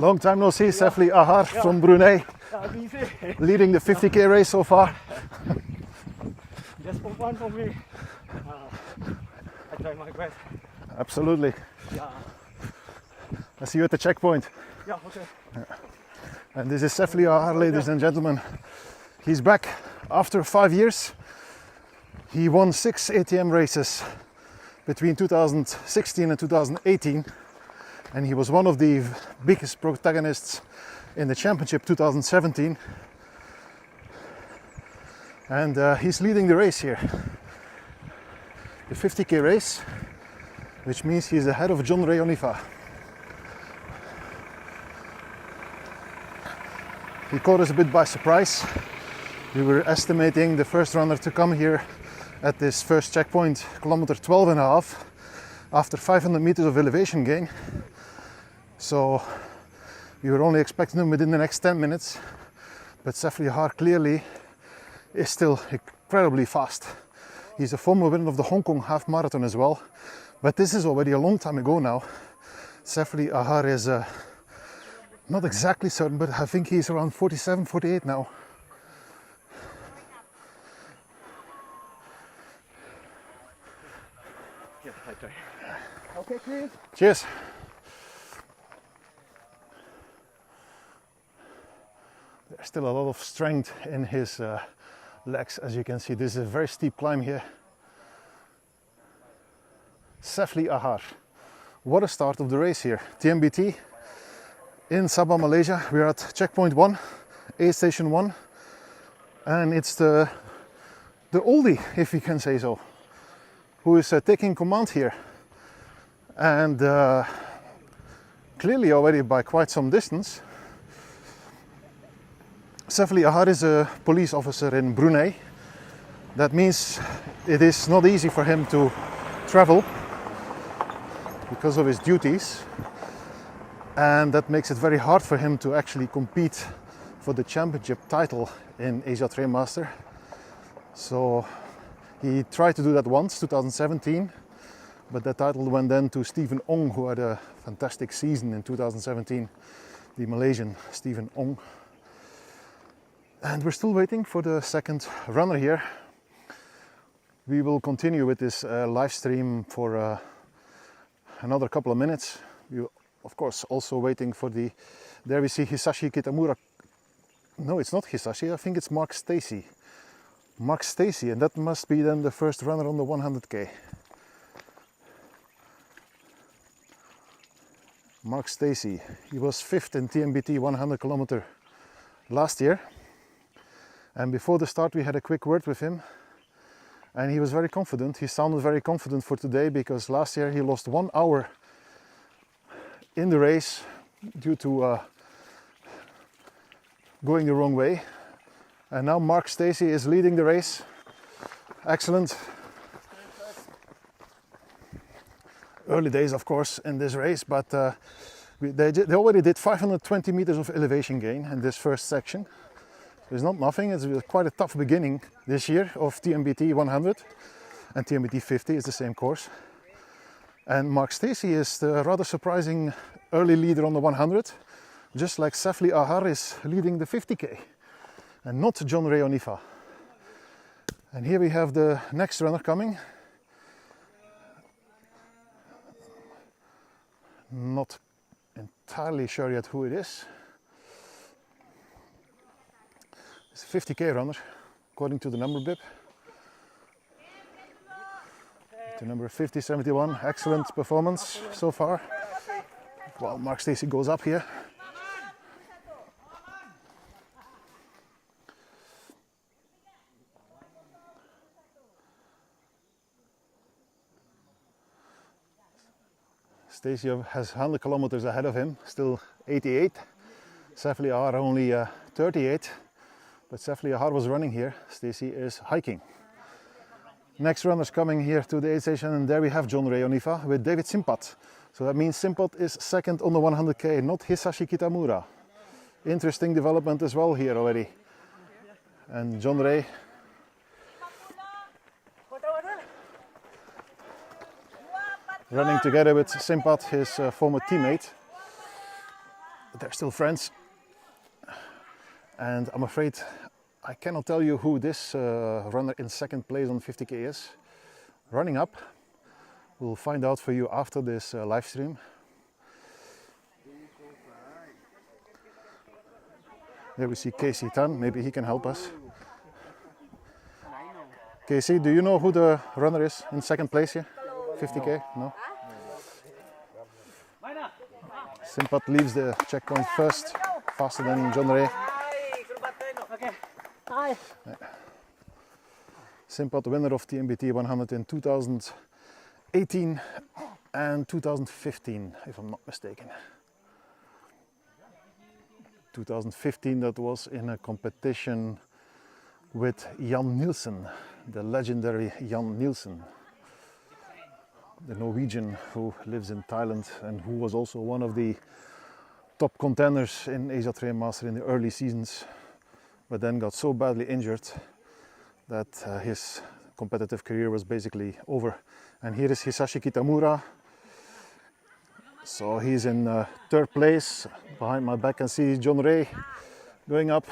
Long time no see, Sefli Ahar from Brunei, leading the 50k race so far. Just for fun for me. I try my best. Absolutely. Yeah. I see you at the checkpoint. Yeah, okay. And this is Sefli Ahar, ladies and gentlemen. He's back after 5 years. He won 6 ATM races between 2016 and 2018. And he was one of the biggest protagonists in the championship 2017. And he's leading the race here. The 50k race, which means he's ahead of John Ray Onifa. He caught us a bit by surprise. We were estimating the first runner to come here at this first checkpoint, kilometer 12.5, after 500 meters of elevation gain. So we were only expecting him within the next 10 minutes, but Sefli Ahar clearly is still incredibly fast. He's a former winner of the Hong Kong half marathon as well, but this is already a long time ago now. Sefli Ahar is not exactly certain, but I think he's around 47, 48 now. Yeah, I try. Okay, Chris. Cheers. There's still a lot of strength in his legs, as you can see. This is a very steep climb here. Sefli Ahar. What a start of the race here. TMBT in Sabah, Malaysia. We're at checkpoint 1, aid station 1. And it's the oldie, if you can say so, who is taking command here. And clearly already by quite some distance. Sefli Ahar is a police officer in Brunei. That means it is not easy for him to travel because of his duties, and that makes it very hard for him to actually compete for the championship title in Asia Trail Master. So he tried to do that once, 2017, but that title went then to Stephen Ong, who had a fantastic season in 2017, the Malaysian Stephen Ong. And we're still waiting for the second runner here. We will continue with this live stream for another couple of minutes. We're of course also waiting for the, there we see Hisashi Kitamura. No, it's not Hisashi, I think it's Mark Stacey. Mark Stacey, and that must be then the first runner on the 100k. Mark Stacey, he was 5th in TMBT 100 kilometer last year. And before the start we had a quick word with him, and he was very confident. He sounded very confident for today, because last year he lost 1 hour in the race due to going the wrong way. And now Mark Stacey is leading the race. Excellent. Early days, of course, in this race, but they already did 520 meters of elevation gain in this first section. It's not nothing. It's quite a tough beginning this year of TMBT 100, and TMBT 50 is the same course. And Mark Stacey is the rather surprising early leader on the 100, just like Sefli Ahar is leading the 50k, and not John Ray Onifa. And here we have the next runner coming. Not entirely sure yet who it is. It's a 50k runner, according to the number bib. The number 5071, excellent performance so far. Well, Mark Stacey goes up here. Stacey has 100 kilometers ahead of him, still 88. Sefli Ahar only 38. But Sefli Ahar was running here, Stacey is hiking. Next runner's coming here to the aid station, and there we have John Ray Onifa with David Simpat. So that means Simpat is second on the 100k, not Hisashi Kitamura. Interesting development as well here already. And John Ray running together with Simpat, his former teammate. they're still friends. And I'm afraid I cannot tell you who this runner in second place on 50k is. Running up, we'll find out for you after this live stream. There we see Casey Tan, maybe he can help us. Casey, do you know who the runner is in second place here? 50k? No? Simpat leaves the checkpoint first, faster than John Ray. Simpat, winner of TMBT 100 in 2018 and 2015, if I'm not mistaken. 2015, that was in a competition with Jan Nielsen, the legendary Jan Nielsen, the Norwegian who lives in Thailand and who was also one of the top contenders in Asia Train Master in the early seasons, but then got so badly injured that his competitive career was basically over. And here is Hisashi Kitamura. So he's in third place. Behind my back I can see John Ray going up.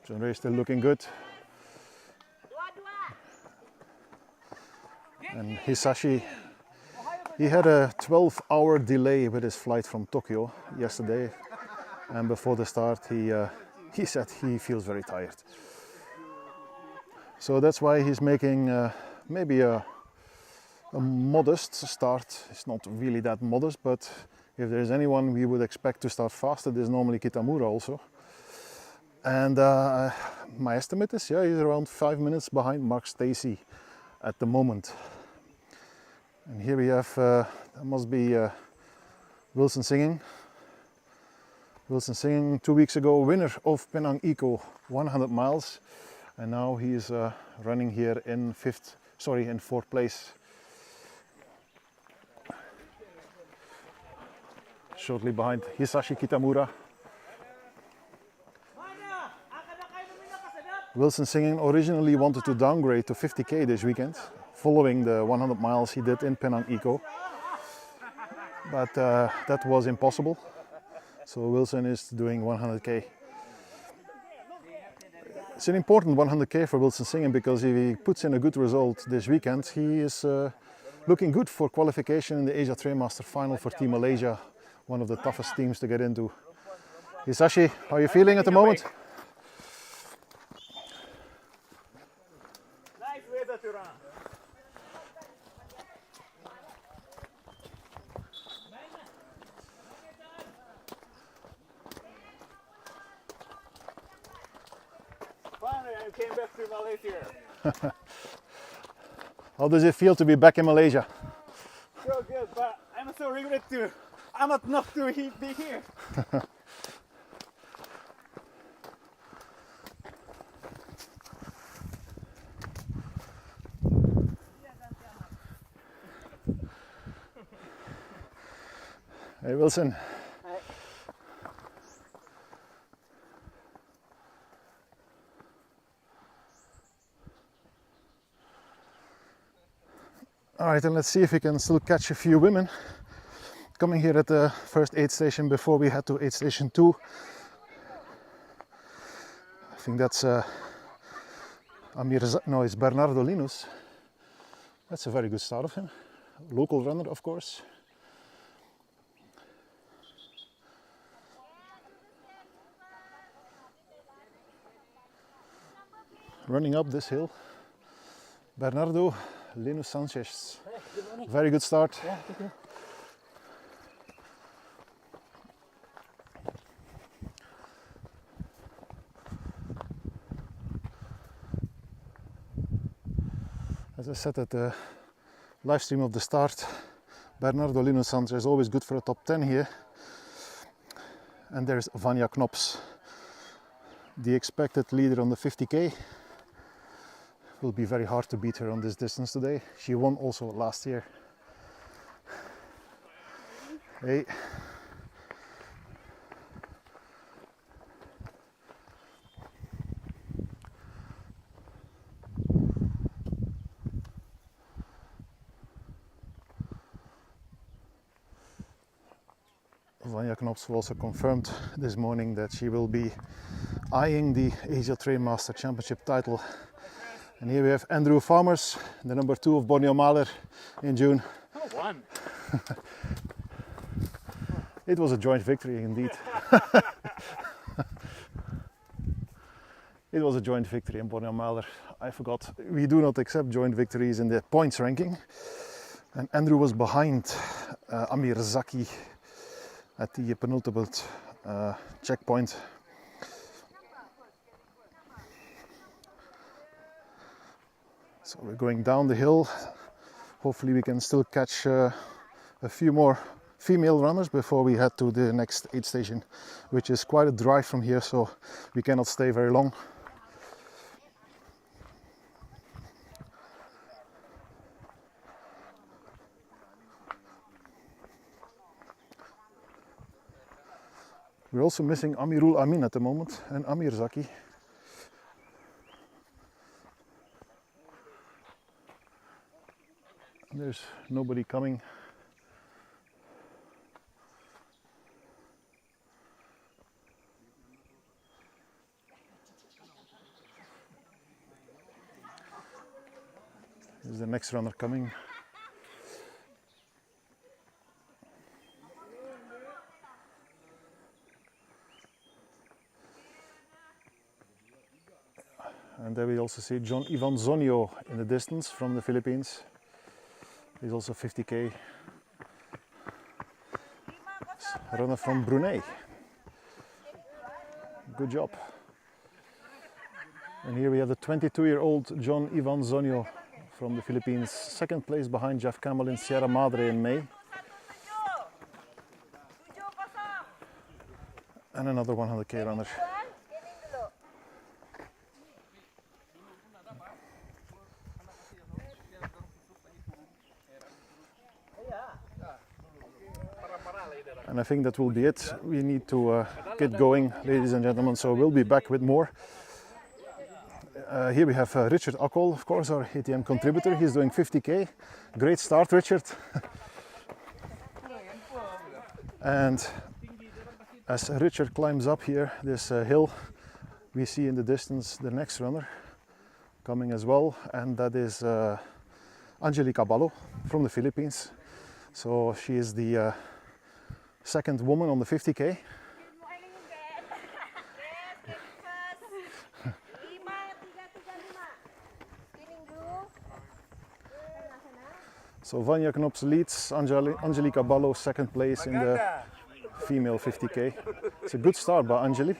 John Ray still looking good. And Hisashi, he had a 12-hour delay with his flight from Tokyo yesterday. And before the start he said he feels very tired. So that's why he's making maybe a modest start. It's not really that modest, but if there's anyone we would expect to start faster, there's normally Kitamura also. And my estimate is, yeah, he's around 5 minutes behind Mark Stacey at the moment. And here we have, that must be Wilson Singing. Wilson Singing, 2 weeks ago, winner of Penang Eco 100 miles. And now he is running here in fourth place. Shortly behind Hisashi Kitamura. Wilson Singing originally wanted to downgrade to 50k this weekend, following the 100 miles he did in Penang Eco. But that was impossible. So Wilson is doing 100k. It's an important 100k for Wilson Singing because if he puts in a good result this weekend, he is looking good for qualification in the Asia Train Master final for Team Malaysia, one of the toughest teams to get into. Hisashi, how are you feeling at the moment? Nice weather to run. Finally, I came back to Malaysia. How does it feel to be back in Malaysia? So good, but I'm so regret to. I'm not to be here. Hey Wilson. Hi. All right, and let's see if we can still catch a few women coming here at the first aid station before we head to aid station 2. I think that's it's Bernardo Linus. That's a very good start of him. Local runner, of course. Running up this hill, Bernardo Linus Sanchez. Very good start. Yeah, thank you. As I said at the live stream of the start, Bernardo Linus Sanchez is always good for a top 10 here. And there's Vanja Knops, the expected leader on the 50k. Will be very hard to beat her on this distance today. She won also last year. Hey. Vanja Knops also confirmed this morning that she will be eyeing the Asia Trainmaster Championship title. And here we have Andrew Farmers, the number 2 of Borneo Maler in June. Oh, one. It was a joint victory indeed. It was a joint victory in Borneo Maler. I forgot, we do not accept joint victories in the points ranking. And Andrew was behind Amir Zaki at the penultimate checkpoint. So we're going down the hill. Hopefully we can still catch a few more female runners before we head to the next aid station, which is quite a drive from here, so we cannot stay very long. We're also missing Amirul Amin at the moment and Amir Zaki. There's nobody coming. Here's the next runner coming. And there we also see John Ivan Zonio in the distance from the Philippines. He's also 50k. Runner from Brunei. Good job. And here we have the 22-year-old John Ivan Zonio from the Philippines. Second place behind Jeff Campbell in Sierra Madre in May. And another 100k runner. And I think that will be it. We need to get going, ladies and gentlemen, so we'll be back with more. Here we have Richard Akol, of course, our ATM contributor. He's doing 50k. Great start, Richard. And as Richard climbs up here, this hill, we see in the distance the next runner coming as well, and that is Angelica Ballo from the Philippines. So she is the second woman on the 50k. So Vanja Knops leads, Angelica Ballo second place in the female 50k. It's a good start by Angeli.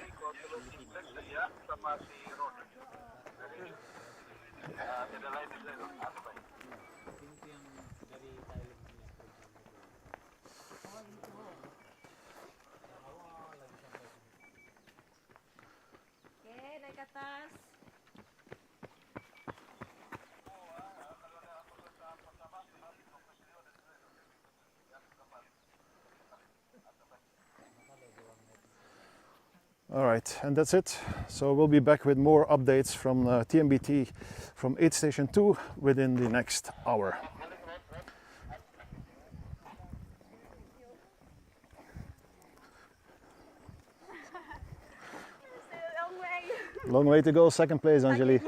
All right, and that's it. So we'll be back with more updates from TMBT from aid station 2 within the next hour. Long way to go, second place, Angeli.